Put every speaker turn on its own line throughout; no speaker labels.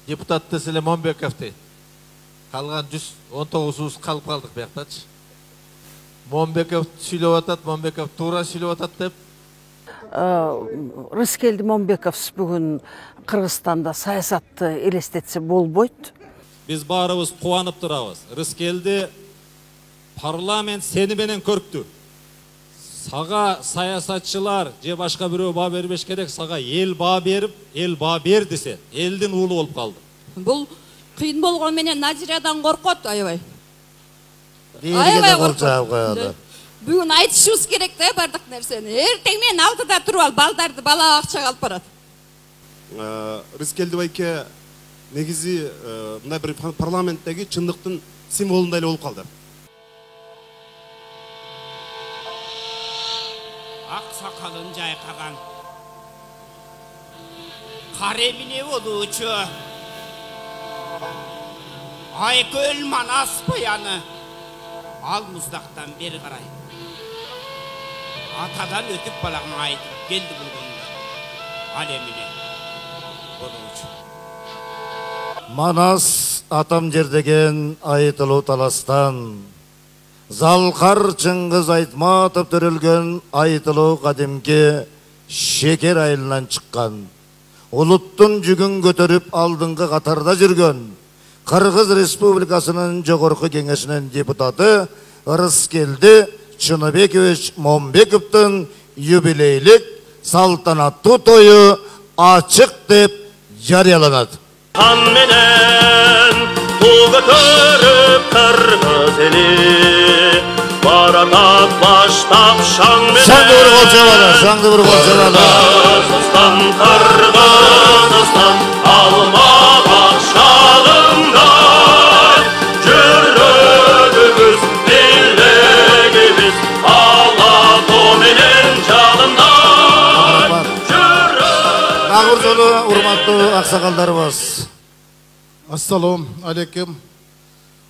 депутат Селим Момбеков дейді. Қалған 119 қалып қалдық бияқтачы. Момбеков сөйлеп атат, Момбеков тура сөйлеп атат деп.
Рыскелді Момбеков бүгін Қырғызстанда саясатты елестетсе болбойды.
Біз барыбыз қуанып тұрабыз. Рыскелді парламент сеніменен көрікті. Саға саясатшылар, же башқа біреу ба бербеш керек, саға ел ба беріп, ел ба бер десе, елдің ұлы болып қалды.
Бұл қиын болған менен Назирадан қорқот, айбай.
Аябай қорқот.
Бүгін айтышымыз керек те бардық нәрсені. Ертең мен алтыда тұрып ал, балдарды бала ақшаға алып барады.
Рыскелді байке негізі мына бір парламенттегі шындықтың символындай болып қалды.
Ақ сақалын жайқаған қареміне болушы Айкөл Манас баяны ал мұздақтан бері қарай атадан өтіп балағын айтып келді бұлғынды әлеміне болушы.
Манас атам жердеген айтылу таластан, Залқар Чыңғыз Айтматов төрілген айтылу қадимге шекер айылынан шыққан. Ұлыттың жүгін көтеріп алдыңғы қатарда жүрген Қырғыз Республикасының жоғарғы кеңесінің депутаты Рыскелді Чыныбекович Момбековтың юбилейлік салтанатты тойы ашық деп жарияланады.
Қанменен ту көтеріп Қырғыз елі баратат баштап шаңменен
Шаңды бір қол жабады, шаңды бір қол жабады.
Қырғызстан, Қырғызстан алмаған шағындай жүрегіміз билегіміз алатауменен жалындай
Нағыр жолы урматтуу ақсақалдарыбыз.
Ассалам алейкум.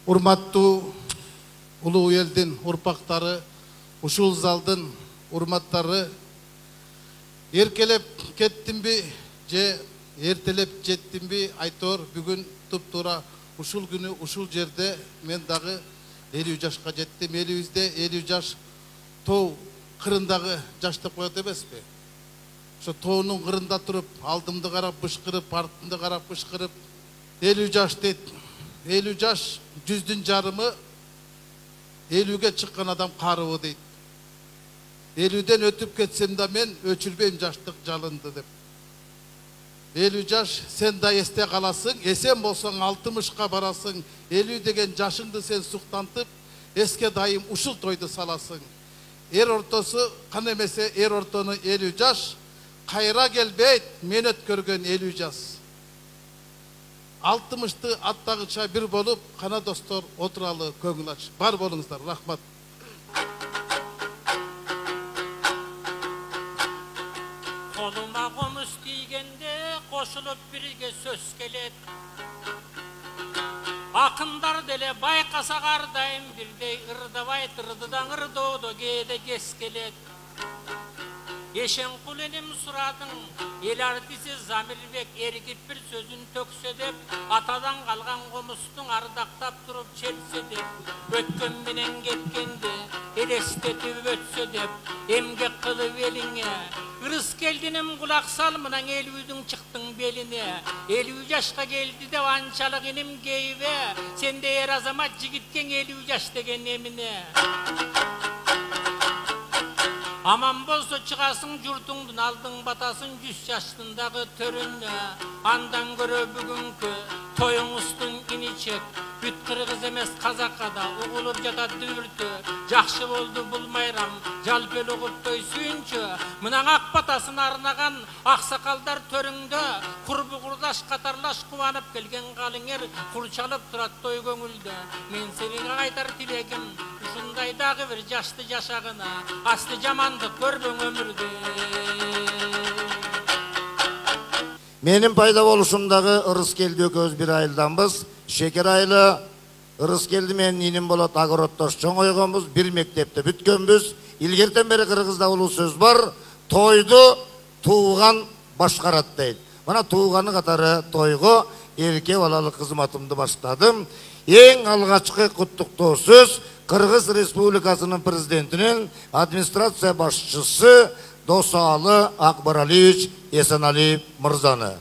Урматтуу улуу элдин урпактары, ушул залдын урматтары, эркелеп кеттимби же эртелеп жеттимби айтор, бүгүн туп-тура ушул күнү ушул жерде мен дагы 50 жашка жеттим. Элибизде 50 жаш тоо кырындагы жаш деп коет эмеспи? Ошо тоонун кырында туруп, алдымды карап бышкырып, артымды карап бышкырып 50 жаш дейт. 50 жаш, 100-дün жарымы 50-ге чыккан адам карыбы дейт. 50-ден өтүп кетсем да мен өчүрбейм жаштык жалынды деп. 50 жаш сен да эсте каласың, эсен болсоң 60ка барасың. 50 деген жашыңды сен суктантып, эске дайым ушул тойду саласың. Эр ортосу кана эмесе эр ортону 50 жаш кайра келбейт, мен өткөргөн 50 жаш. 60-ты аттагыча бир болуп, кана достор отуралы көңүл ач. Бар болуңуздар, рахмат.
Koluma konuş giygende koşulup birge söz kelet. Akınдар dele bayqasa qardayım birdey ırdabay tırdıdan ırdoğdu gede ges kelet. Eşen kulenim suradın, el artisi Zamirbek ergip bir sözün tökse dep, atadan kalgan komustun ardaktap durup çelse dep, ötkön menen getkende, elestetip ötse dep, emgek kılıp eline, Rıskeli'nin kulak salmınan 50'dün çıktın beline, 50 yaşka geldi de vançalık inim geyve, sen de er azamat jigitken 50 yaş degen emine. Aman bolsa çıkarsın jurtungdun aldın batasın 100 yaştındağı törünne. Andan göre bugünkü toyuңuzdun ini çek. Büt Kırgız emes Kazakada uğulup jata düğürtü. Жақшы boldu bul mayram jalpel oğup toy suyunçu. Mınan ak batasın arnagan aksakaldar törüngde. Kurbu kurdaş katarlaş kuvanıp gelgen kaliner. Kur çalıp turat toy göngülde. Men senin aytar tilegim uşundaydağı bir jaşты jaşagına. Asты jamandık görben ömürde.
Менің пайда болушумдагы Рыскелди экөөбүз бир айылданбыз. Шекер айылы Рыскелди менен иним болот агороттош чоң ойгонбуз, бир мектепте бүткөнбүз. Илгертен бери Кыргызда улуу сөз бар, тойду тууган башкарат дейт. Мына тууганы катары тойго эрке балалык кызматымды баштадым. Эң алгачкы куттуктоо сөз Кыргыз Республикасынын президентинин администрация башчысы Досалы Акбаралиевич Эсеналиев мырзаны.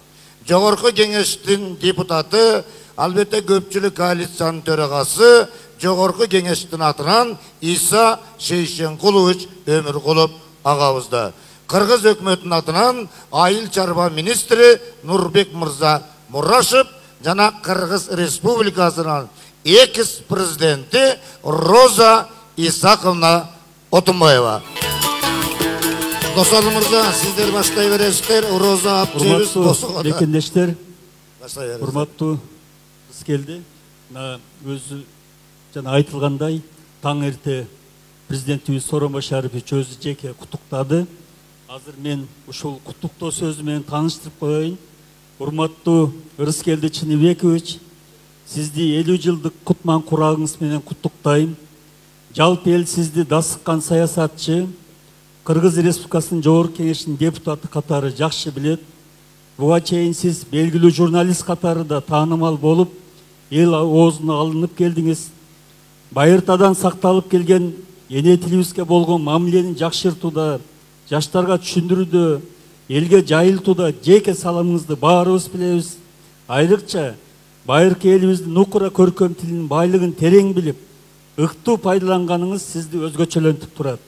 Жогорку кеңештин депутаты, албетте көпчүлүк коалициянын төрагасы, Жогорку кеңештин атынан Иса Шейшенкулович Өмүркулов агабызды. Кыргыз өкмөтүнүн атынан айыл чарба министри Нурбек мырза Мурашев жана Кыргыз Республикасынын экс-президенти Роза Исаковна Отунбаева. Досалы мырза, сиздер баштай бересиздер. Роза апчыбыз досуга да.
Бекендештер,
Баштай бересиздер.
урматтуу келди. Өзү жана айтылгандай, таң эрте президентибиз Сооронбай Шарипович өзү жеке куттуктады. Азыр мен ушул куттуктоо сөзү менен тааныштырып коеюн. Урматтуу Ырыскелди Чыныбекович, сизди 50 жылдык кутман курагыңыз менен куттуктайм. Жалпы эл сизди дасыккан саясатчы, Кыргыз Республикасынын Жогорку Кеңешинин депутаты катары жакшы билет. Буга чейин сиз белгилүү журналист катары да таанымал болуп, эл оозуна алынып келдиңиз. Байыртадан сакталып келген эне тилибизге болгон мамилени жакшыртууда, жаштарга түшүндүрүүдө, элге жайылтууда жеке салымыңызды баарыбыз билебиз. Айрыкча байыркы элибиздин укура көркөм тилинин байлыгын терең билип, ыктуу пайдаланганыңыз сизди өзгөчөлөнтүп турат.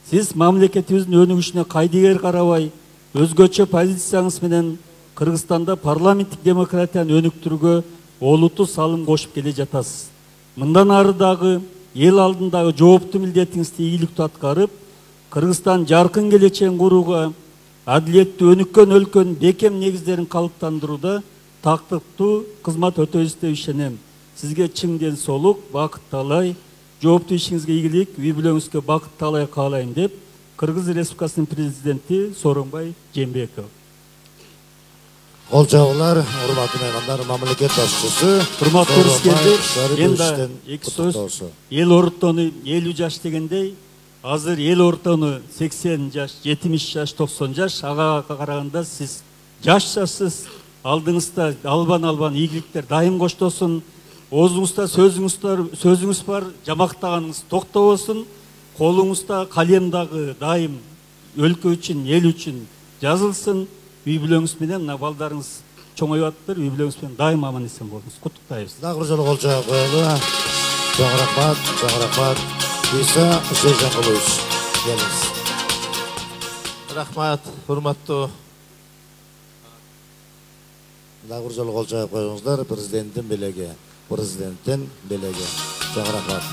Сиз мамлекетибиздин өнүгүшүнө кайдыгер карабай, өзгөчө позицияңыз менен Кыргызстанда парламенттик демократияны өнүктүрүүгө олуттуу салым кошуп келе жатасыз. Мындан ары дагы эл алдындагы жооптуу милдетиңизди ийгиликтүү аткарып, Кыргызстан жаркын келечегин курууга, адилеттүү өнүккөн өлкөнүн бекем негиздерин калыптандырууда тактыктуу кызмат өтөйсүз деп ишенем. Сизге чың ден соолук, бакыт талай, жооптуу ишиңизге ийгилик, үй бүлөңүзгө бакыт талай каалайм деп Кыргыз Республикасынын президенти Сооронбай Жээнбеков.
Кол чабуулар, урматтуу меймандар, мамлекет башчысы,
урматтуу Ырыскелди,
Энда
энда эки сөз. Эл ортону 50 жаш дегендей, азыр эл ортону 80 жаш, 70 жаш, 90 жаш, ага караганда сиз жашсыз, алдыңызда албан ийгиликтер дайым коштосун, оозуңузда сөзүңүз бар, жамактаганыңыз токтобосун, колуңузда калем дагы дайым өлкө үчүн, эл үчүн жазылсын. Үй бүлөңүз менен балдарыңыз чоңоюп атыптыр, үй бүлөңүз менен дайым аман эсен болуңуз. Куттуктайбыз.
Дагы бир жолу кол чаап коелу. Чоң рахмат. Иса Шейшенкулович, келиңиз.
Рахмат, урматтуу.
Дагы бир жолу кол чаап коюңуздар, президенттин белеги. Чоң рахмат.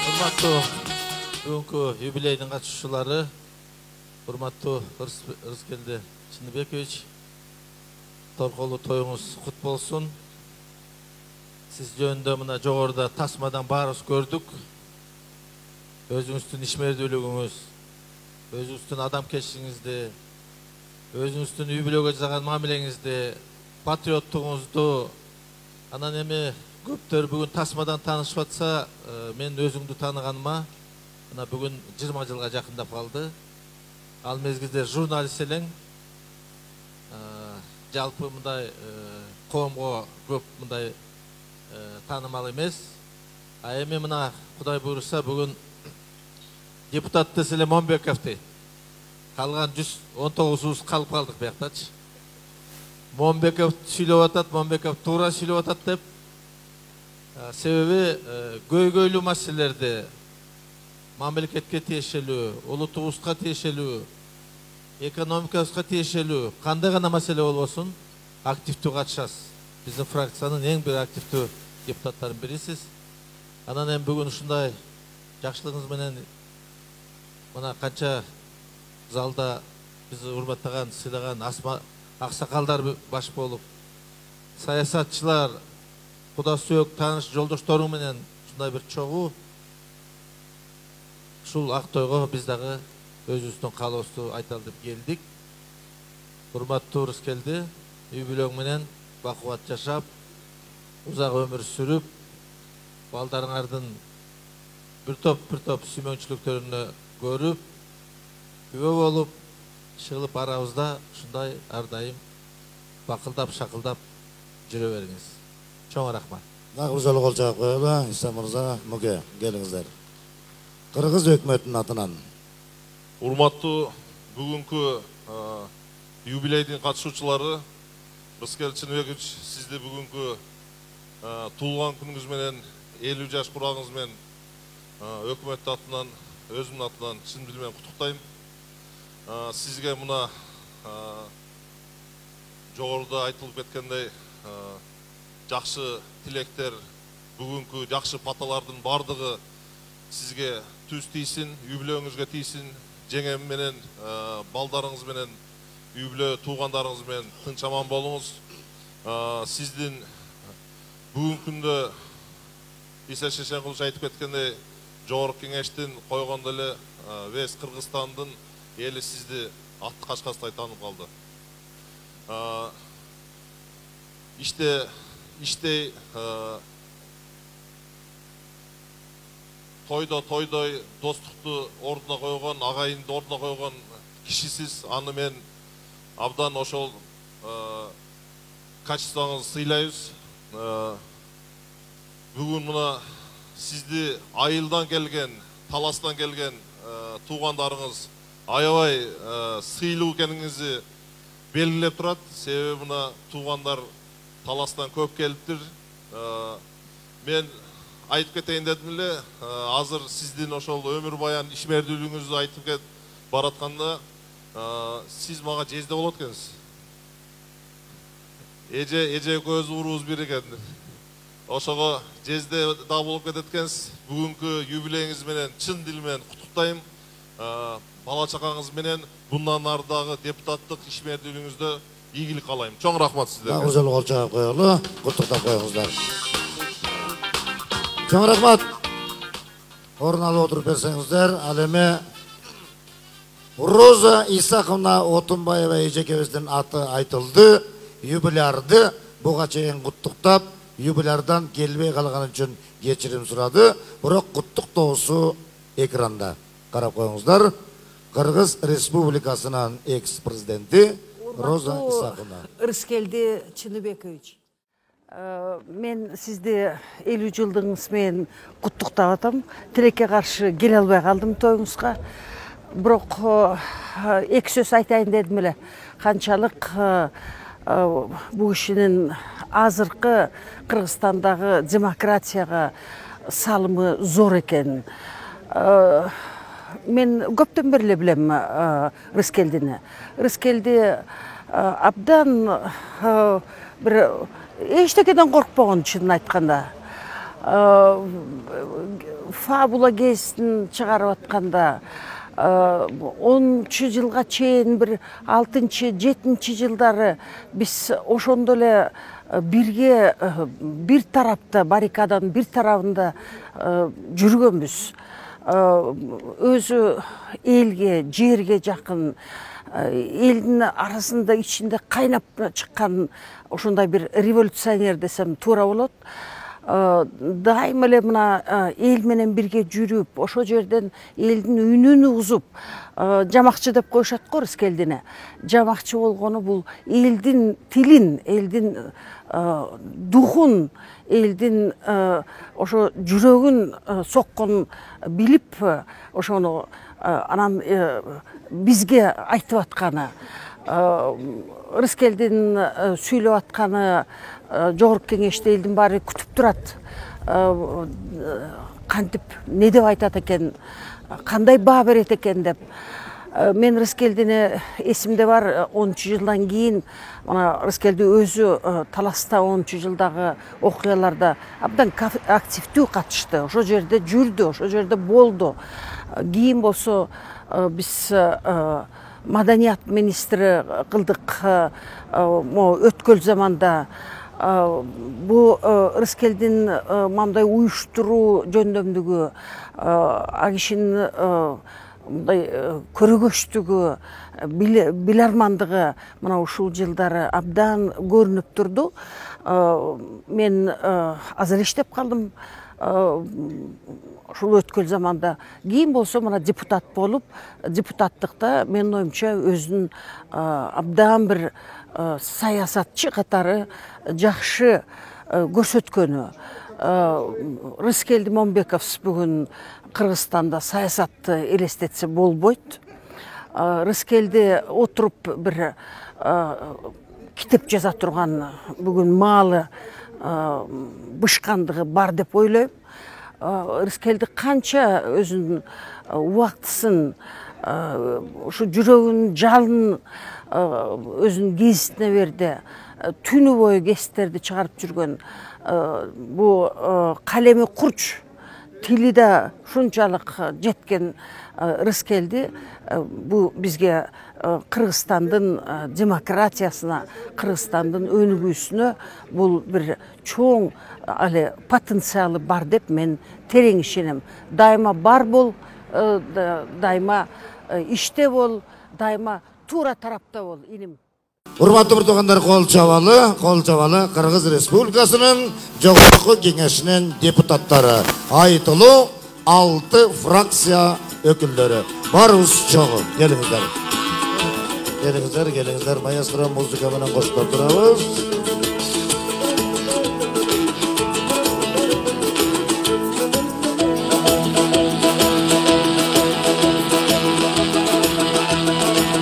Урматтуу бүгүнкү юбилейдин катышуучулары, урматтуу Ырыскелди Чыныбекович, торколуу тоюңуз кут болсун. Сиз жөнүндө мына жогоруда тасмадан баарыбыз көрдүк. Өзүңүздүн ишмердүүлүгүңүз, өзүңүздүн адамкерчилигиңизди, өзүңүздүн үй бүлөгө жасаган мамилеңизди, патриоттугуңузду, анан эми көптөр бүгүн тасмадан таанышып атса, мен өзүңдү тааныганыма мына бүгүн 20 жылга жакындап калды. Ал мезгилде журналист элең, жалпы мындай коомго көп мындай таанымал эмес. А эми мына Кудай буйруса бүгүн депутат десе эле Момбековду калган 119 калып калдык бияктачы. Момбеков сүйлөп атат, Момбеков туура сүйлөп атат деп. Себеби көйгөйлүү маселелерди мамлекетке тиешелүү, улутубузга тиешелүү, экономикабызга тиешелүү кандай гана маселе болбосун активдүү катышасыз. Биздин фракциянын эң бир активдүү депутаттарын бирисиз. Анан эми бүгүн ушундай жакшылыгыңыз менен мына канча залда бизди урматтаган, сыйлаган аксакалдар баш болуп, саясатчылар, куда сүйөк тааныш жолдоштору менен ушундай бир чогуу ушул ак тойго биз дагы өзүбүздүн каалообузду айталы деп келдик. Урматтуу Ырыскелди, үй бүлөң менен бакубат жашап, узак өмүр сүрүп, балдарыңардын bir top sүймөнчүлүктөрүнө көрүп, күбө болуп, шығылып арабызда шундай ардайым бақылдап шақылдап жүрө беріңіз. Чоң рахмат.
Дагы жолу кол чаап коелу. Иса мырза, Муке, келиңиздер. Кыргыз өкмөтүнүн атынан.
Урматтуу бүгүнкү юбилейдин катышуучулары, Рыскел Чыныбекович, сизди бүгүнкү туулган күнүңүз менен 50 жаш курагыңыз менен өкмөт атынан, өзүмдүн атынан чын билимен куттуктайм. Сизге мына жогоруда айтылып кеткендей жакшы тилектер, бүгүнкү жакшы паталардын бардыгы сизге түз тийсин, юбилейиңизге тийсин. Жеңем менен, балдарыңыз менен, үйбілі туғандарыңыз менен тынч аман болуңуз. Сиздин бүгүнкү күндө Иса Шешенкулович айтып кеткендей, жогорку кеңештин койгондо эле Вес Кыргызстандын эли сизди атты качкастай таанып калды. Иштей тойдой достукту ордуна койгон, агайынды ордуна койгон кишисиз. Аны мен абдан ошол качествоңузду сыйлайбыз. Бүгүн мына сизди айылдан келген, таластан келген туугандарыңыз аябай сыйлуу экениңизди белгилеп турат. Себеби мына туугандар таластан көп келиптир. Мен айтып кетейин дедим эле, азыр сиздин ошол өмүр баян ишмердүүлүгүңүздү айтып кет баратканда, сиз мага жезде болот экенсиз. Эже көз урубуз бир экен. Ошого жезде да болуп кетет экенсиз. Бүгүнкү юбилейиңиз менен чын дил менен куттуктайм. Бала чакаңыз менен bundan ардагы депутаттык ишмердүүлүгүңүздө ийгилик каалайм. Чоң рахмат сиздерге.
Дагы жолу кол чаап коелу. Куттуктап коюңуздар. Чоң рахмат. Орун алып отуруп берсеңиздер. Ал эми Роза Исаковна Отунбаева эжекебиздин аты айтылды. Юбилярды буга чейин куттуктап, юбилярдан келбей калган үчүн кечирим сурады. Бирок куттуктоосу экранда. Карап коюңуздар. Кыргыз Республикасынын экс-президенти Роза Исаковна.
Рыскелди Чыныбекович. Мен сизди 50 жылдыгыңыз менен куттуктап атам. Тилекке каршы келе албай калдым тоюңузга. Бирок эки сөз айтайын дедим эле. Канчалык бул кишинин азыркы Кыргызстандагы демократияга салымы зор экен. Мен көптөн бери эле билем Рыскелдини. Рыскелди абдан бир эчтекеден коркпогон, чынын айтканда. Фабула газетин чыгарып атканда 10 жылга чейин бир 6-7 жылдары биз ошондо эле бирге бир тарапта, баррикаданын бир тарабында жүргөнбүз. Өзү элге, жерге жакын, элдин арасында ичинде кайнап чыккан ошондой бир революционер десем туура болот. Дайыма эле мына эл менен бирге жүрүп, ошо жерден элдин үнүн угузуп, жамакчы деп коюшат го Рыскелдине. Жамакчы болгону бул элдин тилин, элдин духун, элдин ошо жүрөгүн соккон билип, ошону анан бизге айтып атканы, Рыскелдин сүйлөп атканы жогорку кеңеште элдин баары күтүп турат. Кантип не деп айтат экен, кандай баа берет экен деп. Мен Рыскелдини эсимде бар, 10 жылдан кийин мына Рыскелди өзү таласта 10 жылдагы окуяларда абдан активдүү катышты. Ошо жерде жүрдү, ошо жерде болду. Кийин болсо биз маданият министри кылдык өткөл заманда. Бу Рыскелдин мындай уюштуруу жөндөмдүгү, агишинин мындай көрөгөчтүгү, билармандыгы мына ушул жылдары абдан көрүнүп турду. Мен азыр иштеп калдым. ушул өткөн заманда кийин болсо мына депутат болуп, депутаттыкта менин оюмча өзүнүн абдан бир саясатчы катары жакшы көрсөткөнү. Рыскелди Момбековс бүгүн Кыргызстанда саясатты элестетсе болбойт. Рыскелди отуруп бир китеп жаза турган бүгүн маалы бышкандыгы бар деп ойлойм. Рыскелди канча өзүнүн убактысын, ушу жүрөгүнүн жалын өзүнүн гезитине берди, түнү бою гезиттерди чыгарып жүргөн. Бу калеми курч, тили да шунчалык жеткен Рыскелди бу бизге Кыргызстандын демократиясына, Кыргызстандын өнүгүүсүнө бул бир чоң потенциалы бар деп мен терең ишенем. Дайыма бар бол, дайыма иште бол, дайыма туура тарапта бол, иним.
Урматтуу туугандар, кол чабалы Кыргыз Республикасынын Жогорку Кеңешинин депутаттары, айтылуу 6 фракция өкүлдөрү. Барыбыз чогуу, келиңиздер. Келиңиздер, маэстро музыка менен коштоп турабыз.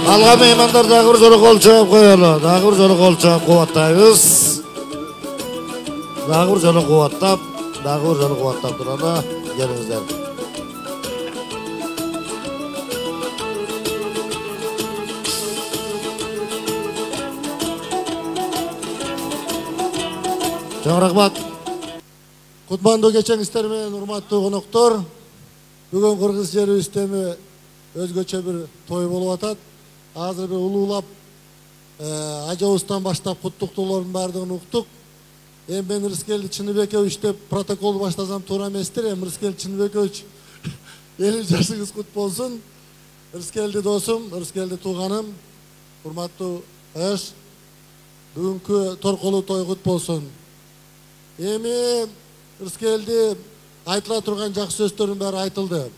Алга меймандар дагы бир жолу кол чаап коелу. Дагы бир жолу кол чаап кубаттайбыз. Дагы бир жолу кубаттап туралы. Келиңиздер. Чоң рахмат.
Кутмандуу кечеңиздер менен урматтуу коноктор. Бүгүн Кыргыз жерибизде өзгөчө бир той болуп атат. Азыр бир улуулап ажабыздан баштап куттуктоолордун баардыгын уктук. Мен Рыскелди Чыныбекович деп протокол баштасам туура эместир. Рыскелди Чыныбекович 50 жашыңыз кут болсун. Рыскелди досум, Рыскелди тууганым, урматтуу аш, бүгүнкү торколуу той кут болсун. Рыскелди айтыла турган жакшы сөздөрдүн баары айтылды.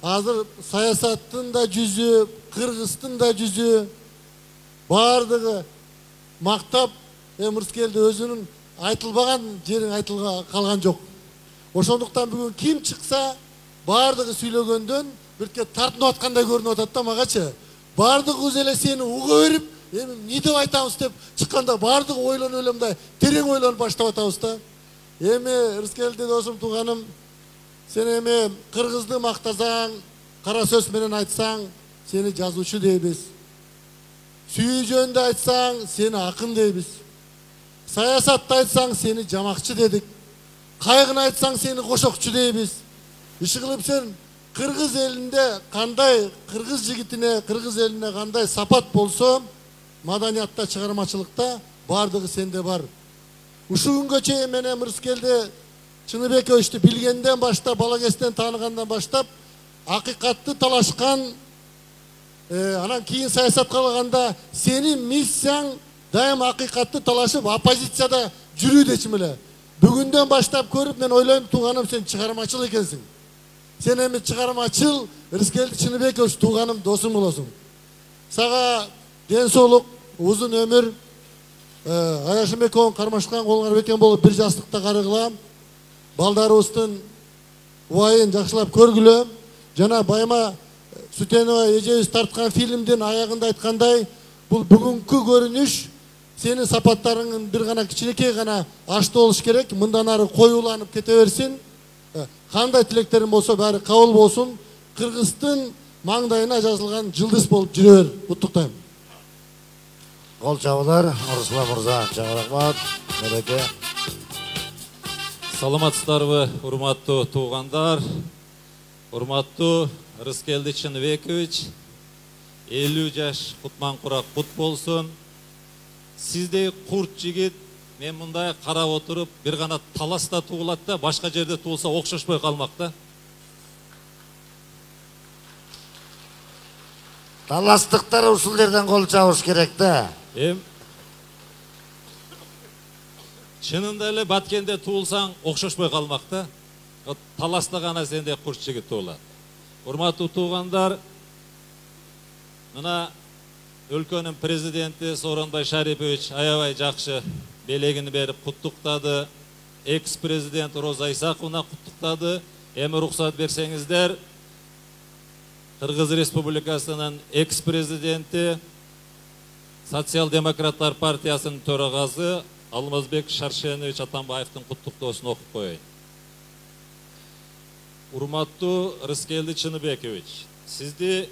Азыр саясаттын да жүзү, Кыргыздын да жүзү баардыгы мактап, Рыскелди өзүнүн айтылбаган жерин айтылга калган жок. Ошондуктан бүгүн ким чыкса, баардыгы сүйлөгөндөн бирке тартынып аткандай көрүнүп атат да магачы. Баардыгыбыз эле сени уга берип, эмне деп айтабыз деп чыкканда баардыгы ойлонуп эле мындай терең ойлонуп баштап атабыз да. Рыскелди досум, тууганым, сен Кыргызды мактасаң, кара сөз менен айтсаң, сени жазуучу дейбиз. Сүйүү жөнүндө айтсаң, сени акын дейбиз. Саясатты айтсаң, сени жамакчы дедик. Кайгыны айтсаң, сени кошокчу дейбиз. Иши кылып сен Кыргыз элинде кандай, кыргыз жигитине, кыргыз элине кандай сапат болсо, маданиятта, чыгармачылыкта баардыгы сенде бар. Ушул күнгө чейин менен Рыскелди Чыныбековичти билгенден баштап, бала кезинен тааныгандан баштап, акыйкатты талашкан, анан кийин саясатка алганда сенин миссияң дайым акыйкатты талашып, оппозицияда жүрүү дечим эле. Бүгүндөн баштап көрүп мен ойлойм, тууганым, сен чыгармачыл экенсиң. Сен чыгармачыл Рыскелди Чыныбекович тууганым, досум болосуң. Сага ден соолук, узун өмүр, Аяшым экөөң кармашкан колуңар бекен болуп бир жастыкта карыгыла. Балдарыбыздын убайын жакшылап көргүлө. Жана Байма Сүтенова эжебиз тарткан фильмдин аягында айткандай, бул бүгүнкү көрүнүш сенин сапаттарыңын бир гана кичинекей гана ашты болуш керек. Мындан ары коюуланып кете берсин. Кандай тилектериң болсо баары кабыл болсун. Кыргыздын маңдайына жазылган жылдыз болуп жүрө бер. Куттуктайм.
Кол чабуулар, Руслан мырза, чоң рахмат. Мереке.
Саламатсыздарбы, урматтуу туугандар, урматтуу Рыскелди Чыныбекович, 50 жаш кутман курак кут болсун. Сиздей курт жигит, мен мындай карап отуруп, бир гана таласта туулат да, башка жерде туулса окшошпой калмак да.
Таластыктар ушул жерден кол чабыш керек да.
Шынында эле Баткенде туулсаң окшошпой калмакта. Таласта гана сендей курч жигит туулат. Урматтуу туугандар, мына өлкөнүн президенти Сооронбай Шарипович аябай жакшы белегини берип куттуктады. Экс-президент Роза Исаковна куттуктады. Эми уруксат берсеңиздер, Кыргыз Республикасынын экс-президенти, Социал-демократтар партиясынын төрагасы Алмазбек Шаршенович Атамбаевдин куттуктоосун окуп коеюн. Урматтуу Рыскелди Чыныбекович, сизди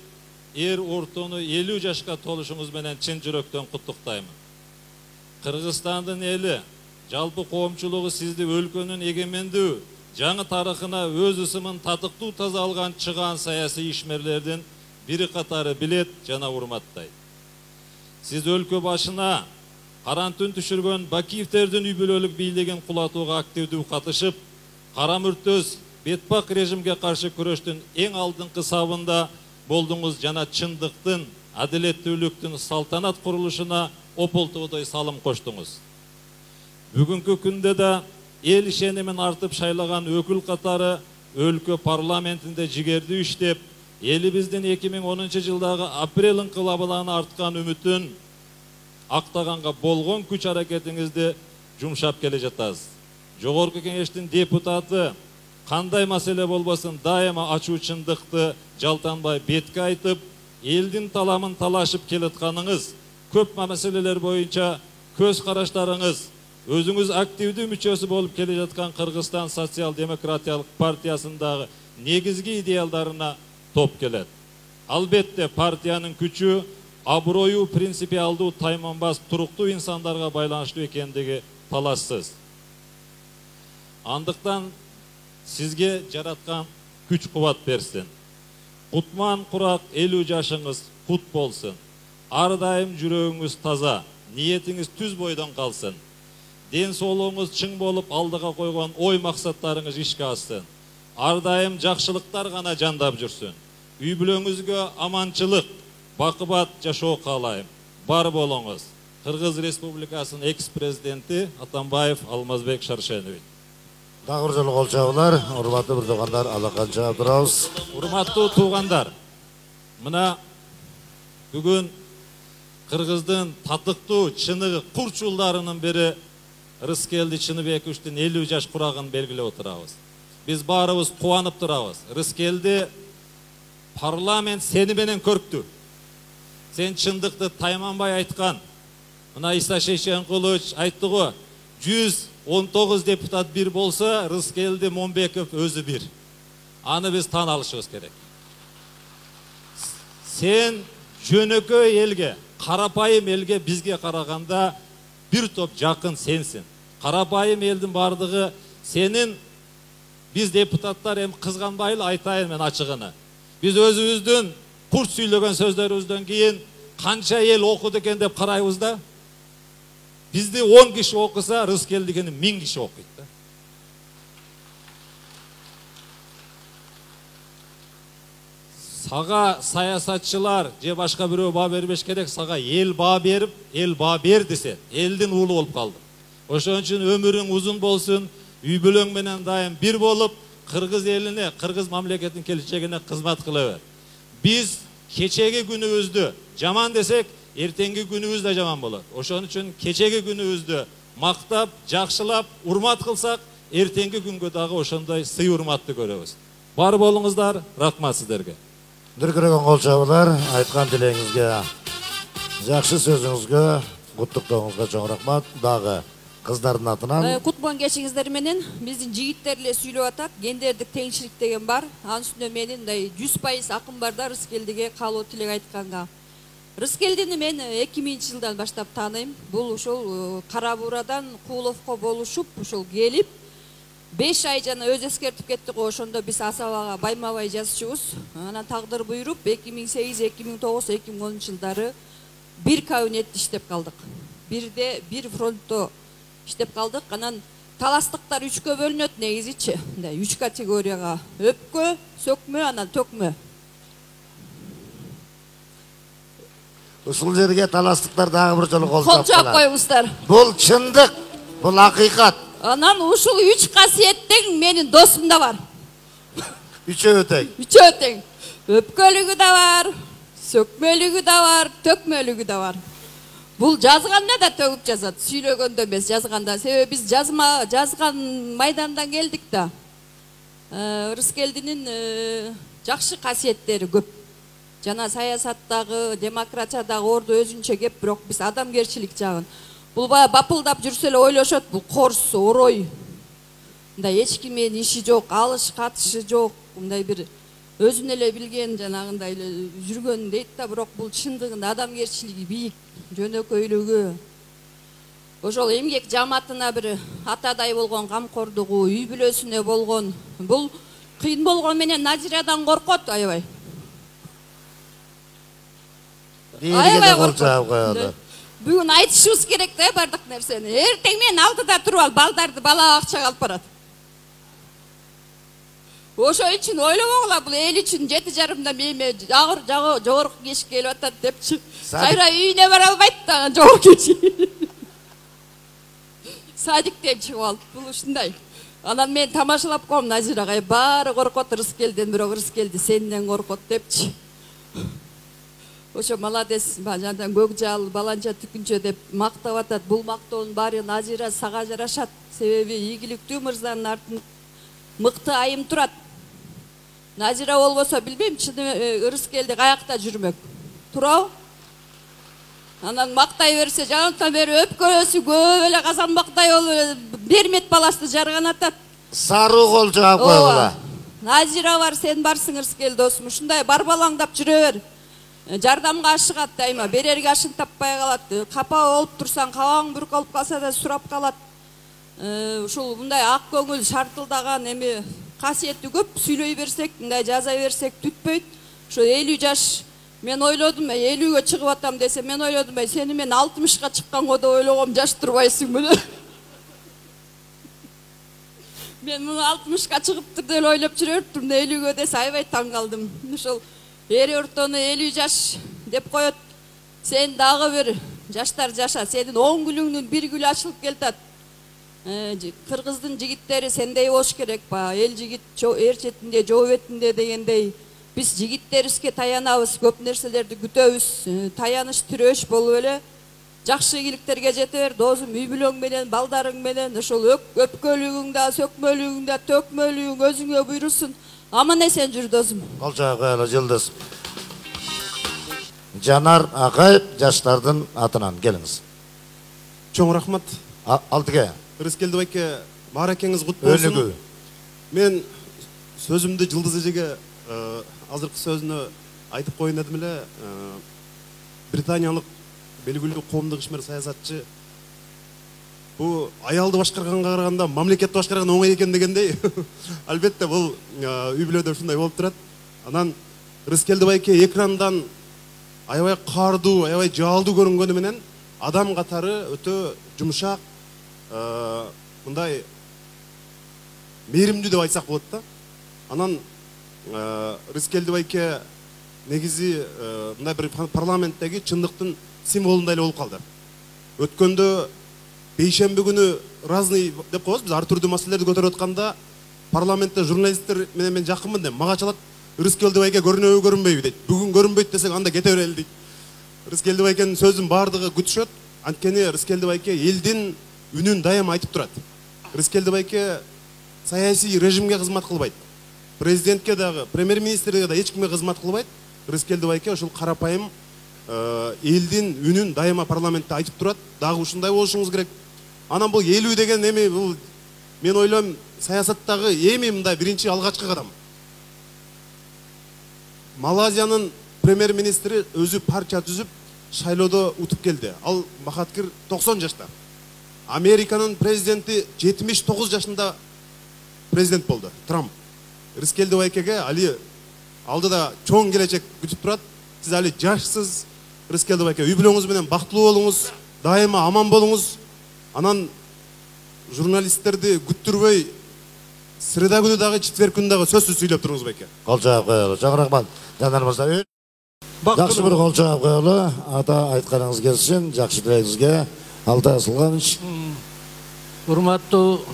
эр ортону 50 жашка толушуңуз менен чын жүрөктөн куттуктаймын. Кыргызстандын эли, жалпы коомчулугу сизди өлкөнүн эгемендүү жаңы тарыхына өз ысымын татыктуу таза алган чыгаан саясий ишмерлердин бири катары билет жана урматтайт. Сиз өлкө башына каран түн түшүргөн Бакиевтердин үй бүлөлүк бийлигин кулатууга активдүү катышып, кара мүртөз бетпак режимге каршы күрөштүн эң алдыңкы сабында болдуңуз жана чындыктын, адилеттүүлүктүн салтанат курулушуна ополтоодой салым коштуңуз. Бүгүнкү күндө да эл ишенимин артып шайлаган өкүл катары өлкө парламентинде жигердүү иштеп, элибиздин 2010 жылдагы апрель ыңкылабынан арткан үмүтүн актаганга болгон күч аракетиңизди жумшап келе жатасыз. Жогорку кеңештин депутаты кандай маселе болбосун дайыма ачуу чындыкты жалтанбай бетке айтып, элдин таламын талашып келатканыңыз, көп маселелер боюнча көз караштарыңыз, өзүңүз активдүү мүчөсү болуп келе жаткан Кыргызстан социал-демократиялык партиясындагы негизги идеалдарына топ келет. Албетте партиянын күчү, аброюу принципиалдуу тайманбас туруктуу инсандарга байланыштуу экендиги талашсыз. Андыктан сизге жараткан күч кубат берсин. Кутман курак 50 жашыңыз кут болсун. Ар дайым жүрөгүңүз таза, ниетиңиз түз бойдон калсын. Ден соолугуңуз чың болуп алдыга койгон ой максаттарыңыз ишке ашсын. Ар дайым жакшылыктар гана жандап жүрсүн. Үй бүлөңүзгө аманчылык, бакыбат жашоо каалайм. Бар болуңуз. Кыргыз Республикасынын экс-президенти Атамбаев Алмазбек Шаршенович.
Дагы бир жолу кол чабуулар, урматтуу бир туугандар, алакан чаап турабыз.
Урматтуу туугандар, мына бүгүн Кыргыздын татыктуу чыныгы курчулдарынын бири Рыскелди Чыныбековичтин 50 жаш курагын белгилеп отурабыз. Биз баарыбыз кубанып турабыз. Рыскелди парламент сени менен көрктү. Сен чындыкты тайманбай айткан. Мына Иса Шейшенкулович айтты го, 119 депутат бир болса, Рыскелди Момбеков өзү бир. Аны биз таан алышыбыз керек. Сен жөнөкөй элге, карапайым элге бизге караганда бир топ жакын сенсин. Карапайым элдин бардыгы сенин, биз депутаттар эми кызганбайлы айтайын мен ачыгыны. Биз өзүбүздүн курч сүйлөгөн сөздөрүбүздөн кийин канча эл окуду экен деп карайбыз да. Бизди 10 киши окуса, Рыскелдигини 1000 киши окуйт да. Сага саясатчылар же башка бирөө баа бербеш керек, сага эл баа берип, эл баа бер десе, элдин уулу болуп калды. Ошон үчүн өмүрүң узун болсун, үй бүлөң менен дайым бир болуп, Кыргыз элине, Кыргыз мамлекетинин келечегине кызмат кыла бер. Биз кечеги күнүбүздү жаман десек, эртеңги күнүбүз да жаман болот. Ошон үчүн кечеги күнүбүздү мактап, жакшылап, урмат кылсак, эртеңги күнгө дагы ошондой сый урматты көрөбүз. Бар болуңуздар, рахмат сиздерге.
Дүркүрөгөн кол чабуулар, айткан тилегиңизге, жакшы сөзүңүзгө, куттуктооңузга чоң рахмат. Дагы кыздардын атынан
кутман кечиңиздер менен биздин жигиттер эле сүйлөп атат. Гендердик теңчилик деген бар. Анын үстүнө менин 100% акым бар да Рыскелдиге каалоо тилек айтканга. Рыскелдини мен 2000 жылдан баштап тааныйм. Бул ошол Кара Буурадан Кууловко болушуп, ошол келип 5 ай жана өз эскертип кетти го. Ошондо биз асабага байма-бай жазчубуз. Анан тагдыр буйруп 2008, 2009, 2010 жылдары бир кабинетте иштеп калдык. Бирде бир фронтто иштеп калдык. Анан таластыктар 3кө бөлүнөт негизичи. 3 категорияга: өпкө, сөкмө, анан төкмө.
Ушул жерге таластыктар дагы бир жолу кол
чаап коюңуздар.
Бул чындык. Бұл ақиқат.
Анан ушул 3 касиеттең менин досумда бар.
Üçöğü тең.
Üçөө тең. Өпкөлүгү да бар, сөкмөлүгү да бар, төкмөлүгү да бар. Бул жазганда да төгүп жазат, сүйлөгөндө эмес, жазганда. Себеби биз жазган майдандан келдик да. Рыскелдинин жакшы касиеттери көп. Жана саясаттагы, демократиядагы орду өзүнчө кеп, бирок биз адамгерчилик жагын. Бул баягы бапылдап жүрсө эле ойлошот, бул корс, орой. Мындай эч кимдин иши жок, алыш катышы жок, мындай бир өзүн эле билген жанагындай эле жүргөн дейт да, бирок бул чындыгында адамгерчилиги бийик, жөнөкөйлүгү. Ошол эмгек жамаатына бир атадай болгон камкордугу, үй бүлөсүнө болгон, бул кыйын болгон менен Назирадан коркот аябай.
Аябай коркот.
Бүгүн айтышыбыз керек да бардык нерсени. Эртең менен алдыда туруп алып балдарды бала акчага алып барат. Ошол үчүн ойлобогула, бул эл үчүн 7,5 мейме жогорку кеш келип атат депчи. Кайра үйүнө бара албайт да жогорку кеш. Садиктен чыгып алып, бул ушундай. Анан мен тамашалап коем Назирага, баары коркот Рыскелден, бирок Рыскелди сенден коркот депчи. Ошо молодец, жандан көкжал, баланча түкүнчө деп мактап атат. Бул мактоонун баары Назира сага жарашат. Себеби ийгиликтүү мырзанын артын мыкты айым турат. Назира болбосо билбейм, Рыскелди каякта жүрмөк. Туурабы? Анан мактай берсе, жанатан бери өпкөлөсү көп эле казанбактай болуп, бермет баласты жарганатат.
Саруу кол жаап койгула.
Назира бар, сен барсың Рыскелди досум. Ушундай барбалаңдап жүрө бер. Жардамга ашыгат дайыма, берерге ашын таппай калат. Капа болуп турсаң, кабаң бүрүк алып калса да сурап калат. Ушул мындай ак көңүл шартылдаган эми касиети көп, сүйлөй берсек, мындай жаза берсек түтпөйт. Ошо 50 жаш мен ойлодум, 50-ге чыгып атам десе, мен ойлодум, сени мен 60-га чыкканга да ойлогом, жаш турбайсың мына. Мен муну 60-га чыгыптыр деп ойлоп жүрөптүм, 50-ге десе аябай таң калдым. Ошол эр ортону 50 жаш деп коет. Сен дагы бир жаштар жаша, сенин 10 күнүңдүн бир күнү ачылып келатат. Кыргыздын жигиттери сендей болуш керек ба? Эл жигит эр четинде, жоо бетинде дегендей. Биз жигиттерибизге таянабыз, көп нерселерди күтөбүз. Таяныш тирөөш болуп эле жакшы ийгиликтерге жете бер, досум, үй бүлөң менен, балдарың менен, ошол өпкөлүгүңдө, сөкмөлүгүңдө, төкмөлүгүң өзүңө буйрусун. Аман эсен жүр досум.
Кол жаап коелу, Жылдыз. Жанар Акаев жаштардын атынан келиңиз.
Чоң рахмат.
Алтыге.
Рыскелди байке, бааракеңиз кут болсун.
Өнүгүү.
Мен сөзүмдү Жылдыз эжеге азыркы сөзүнө айтып коюн дедим эле. Британиялык белгилүү коомдук ишмер саясатчы бу аялды башкарганга караганда мамлекетти башкарган оңой экен дегендей. Албетте бул үй бүлөдө ушундай болуп турат. Анан Рыскелди байке экрандан аябай каардуу, аябай жаалдуу көрүнгөнү менен адам катары өтө жумшак, мындай мээримдүү деп айтсак болот да. Анан Рыскелди байке негизи мындай бир парламенттеги чындыктын символундай эле болуп калды. Өткөндө бейшемби күнү разный деп коебуз, биз ар түрдүү маселелерди көтөрүп атканда парламентте журналисттер менен мен жакынмын деп мага чалат. Рыскелди байке көрүнөбү көрүнбөйбү дейт. Бүгүн көрүнбөйт десең анда кете берели дейт. Рыскелди байкенин сөзүн баардыгы күтүшөт. Анткени Рыскелди байке элдин үнүн дайыма айтып турат. Рыскелди байке саясий режимге кызмат кылбайт. Президентке дагы, премьер-министрге да эч кимге кызмат кылбайт. Рыскелди байке ошол карапайым элдин үнүн дайыма парламентте айтып турат. Дагы ушундай болушуңуз керек. Анан бул элүү деген эми бул мен ойлойм саясаттагы эми мындай биринчи алгачкы кадам. Малайзиянын премьер-министри өзү партия түзүп шайлоодо утуп келди. Ал Махатхир 90 жашта. Американын президенти 79 жашында президент болду, Трамп. Рыскелди байкеге али алдыда чоң келечек күтүп турат. Сиз али жашсыз. Рыскелди байке, үй бүлөңүз менен бактылуу болуңуз, дайыма аман болуңуз. Анан журналисттерди күттүрбөй среда күнү дагы, четверг күнү дагы сөзсүз сүйлөп туруңуз байке.
Кол жаап коелу. Чоң рахмат. Жанар мырза. Жакшы бир кол жаап коелу. Ата айтканыңыз келсин, жакшы тилегиңизге. Алтай Асылганович.
Урматтуу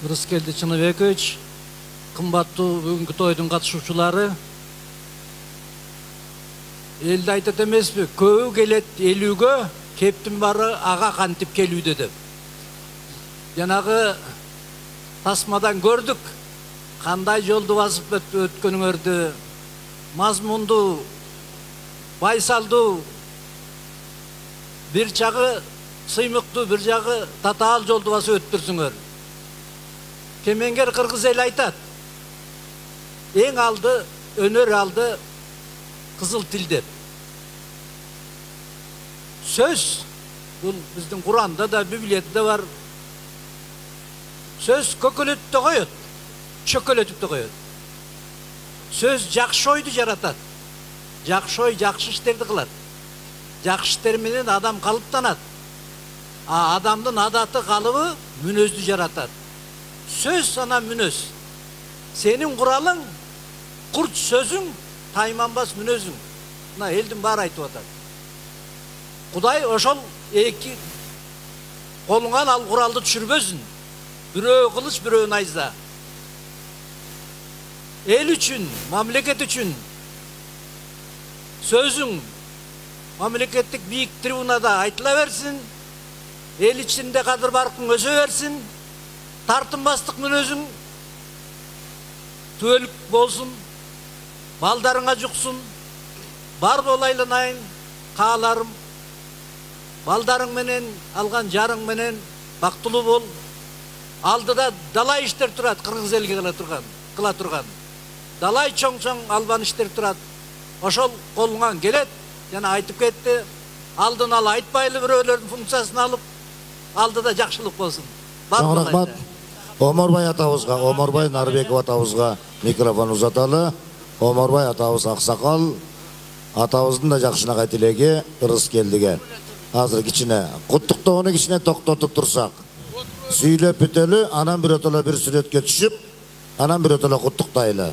Рыскелди Чыныбекович, кымбаттуу бүгүнкү тойдун катышуучулары, элди айтат эмеспи, көбү келет элүүгө, кептин бары ага кантип келүүдө деп. Жанагы тасмадан көрдүк, кандай жолду басып өткөнүңөрдү, мазмунду, байсалдуу, бир жагы сыймыктуу, бир жагы татаал жолду басып өттүрсүңөр. Кемеңгер кыргыз эл айтат, эң алды, өнөр алды кызыл тил деп. Сөз, бул биздин Куранда да, Библияда да бар. Сөз көкөлөтүп да коет, чөкөлөтүп да коет. Сөз жакшы ойду жаратат. Жакшы ой жакшы иштерди кылат. Жакшы иштер менен адам калыптанат. Адамдын адаты, калыбы мүнөздү жаратат. Сөз ана мүнөз. Сенин куралың, курч сөзүң, тайманбас мүнөзүң. Мына элдин баары айтып атат. Кудай ошол эки колуңан ал куралды түшүрбөсүн. Бирөө кылыч, бирөө найза. Эл үчүн, мамлекет үчүн сөзүң мамлекеттик бийик трибунада айтыла берсин. Эл ичинде кадыр баркың өсө берсин. Тартынбастык мүнөзүң түбөлүк болсун. Балдарыңа жуксун. Бар болайланайын, кааларым. Балдарың менен, алган жарың менен бактылуу бол. Алдыда далай иштер турат, кыргыз элге кыла турган. Далай чоң-чоң албан иштер турат. Ошол колуңан келет, жана айтып кетти. Алдын ала айтпайлы бирөөлөрдүн функциясын алып, алдыда жакшылык болсун.
Чоң рахмат. Омарбай атабызга, Омарбай Нарбеков атабызга микрофон узаталы. Омарбай атабыз аксакал, атабыздын да жакшынакай тилеги Рыскелдиге. Азыр кичине куттуктоону кичине токтотуп турсак. Сүйлөп бүтөлү, анан бирөтөлө бир сүрөткө түшүп, анан бирөтөлө куттуктайлы.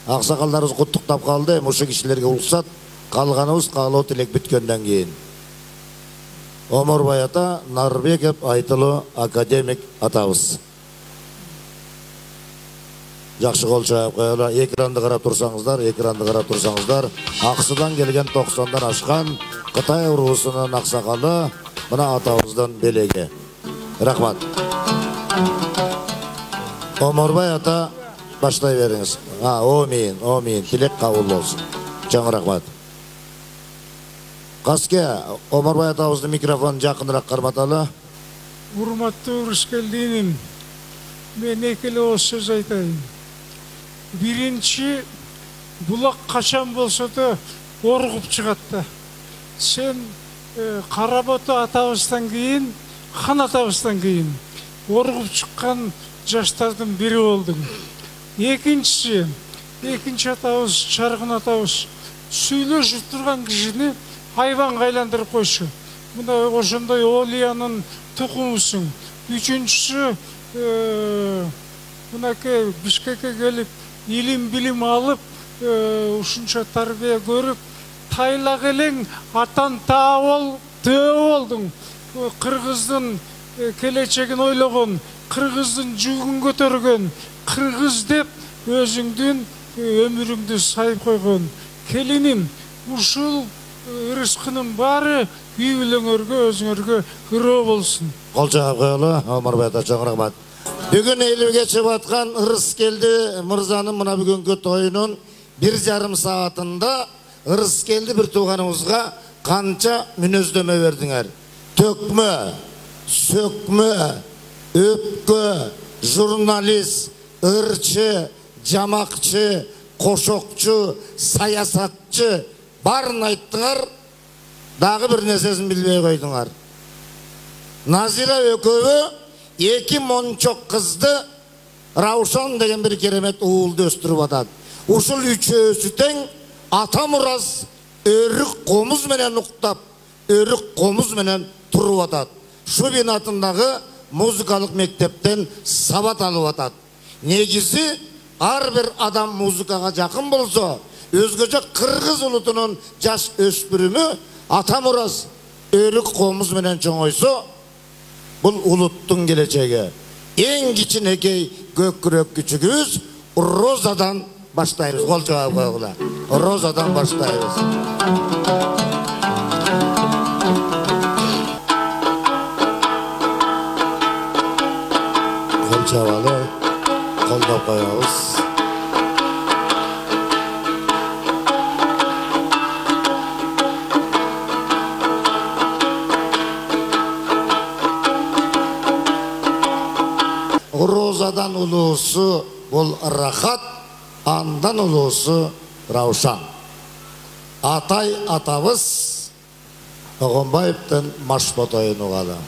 Аксакалдарыбыз куттуктап калды, ушу кишилерге уруксат, калганыбыз каалоо тилек бүткөндөн кийин. Омарбай ата, Нарбеков айтылуу академик атабыз. Жакшы кол чаап коелу, экранды карап турсаңыздар, Аксыдан келген 90-дан ашкан Кытай уруусунун аксакалы мына атабыздын белеги. Рахмат. Омарбай ата, баштай бериңиз. Омин, тилек кабыл болсун. Чоң рахмат. Каске, Омарбай атабыздын микрофон жакыныраак карматалы.
Урматтуу Рыскелдиним, мен экеле ооз сөз айтайын. Биринчи, булак качан болсо да оргуп чыгат да. Сен Каработо атабыздан кийин, Хан атабыздан кийин оргуп чыккан жаштардын бири болдуң. Экинчи атабыз, Чаргын атабыз сүйлөшүп турган кишини айванга айландырып койчу. Мына ошондой Олиянын тукумусуң. Үчүнчүсү, мынакей Бишкекке келип, илим билим алып, ушунча тарбия көрүп, тайлак элең атан төө болдуң. Кыргыздын келечегин ойлогон, кыргыздын жүгүн көтөргөн, кыргыз деп өзүңдүн өмүрүңдү сайып койгон. Келиним, ушул ырыскынын баары үй бүлөңөргө, өзүңөргө ыроо болсун.
Кол чаап коелу, Омарбай ата, чоң рахмат. Бүгүн элүүгө чыгып аткан Рыскелди мырзанын мына бүгүнкү тоюнун 1,5 саатында Рыскелди бир тууганыбызга канча мүнөздөмө бердиңер. Төкмө, сөкмө, өпкө, журналист, ырчы, жамакчы, кошокчу, саясатчы барын айттыңар, дагы бир нерсесин билбей койдуңар. Назира экөөбү 2 мончок кызды Раушан деген бир керемет уулду өстүрүп атат. Ушул үчөөсү тең ата мурас өрүк комуз менен уктап, өрүк комуз менен туруп атат. Шубин атындагы музыкалык мектептен сабат алып атат. Негизи ар бир адам музыкага жакын болсо, өзгөчө кыргыз улутунун жаш өспүрүмү ата мурас өрүк комуз менен чоңойсо, бұл ұлттың келечегі. Ең кичинекей көкірек күчігіміз розадан баштаймыз. Қол жауап қойғыла. Розадан баштаймыз. Қол жауалы, қолдап қоямыз. Розадан ұлысы бұл рахат, андан ұлысы раушан. Атай атабыз Оғынбаевтың Машботайын ұғады.